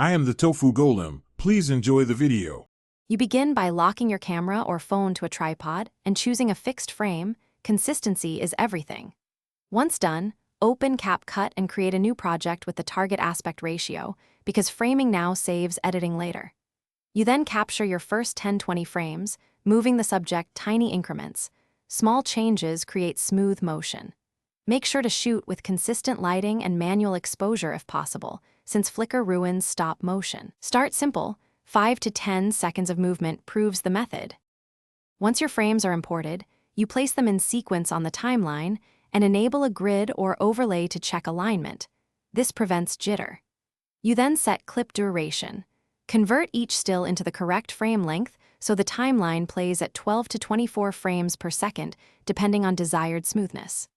I am the Tofu Golem. Please enjoy the video. You begin by locking your camera or phone to a tripod and choosing a fixed frame. Consistency is everything. Once done, open Capcut and create a new project with the target aspect ratio, because framing now saves editing later. You then capture your first 10-20 frames, moving the subject tiny increments. Small changes create smooth motion. Make sure to shoot with consistent lighting and manual exposure if possible, since flicker ruins stop motion. Start simple. 5 to 10 seconds of movement proves the method. Once your frames are imported, you place them in sequence on the timeline and enable a grid or overlay to check alignment. This prevents jitter. You then set clip duration. Convert each still into the correct frame length so the timeline plays at 12 to 24 frames per second, depending on desired smoothness.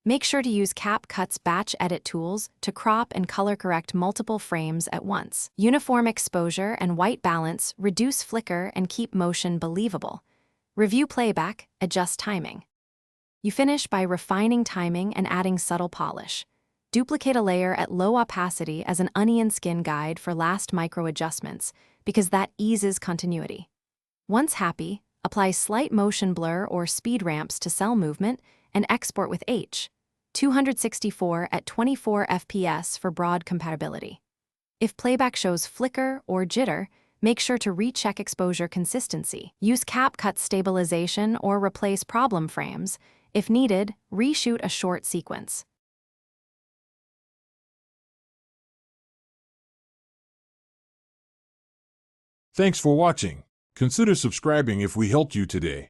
Make sure to use Capcut's batch edit tools to crop and color correct multiple frames at once. Uniform exposure and white balance reduce flicker and keep motion believable. Review playback, adjust timing. You finish by refining timing and adding subtle polish. Duplicate a layer at low opacity as an onion skin guide for last micro adjustments, because that eases continuity. Once happy, apply slight motion blur or speed ramps to cell movement and export with H.264 at 24 FPS for broad compatibility. If playback shows flicker or jitter, make sure to recheck exposure consistency. Use Capcut stabilization or replace problem frames. If needed, reshoot a short sequence. Thanks for watching. Consider subscribing if we helped you today.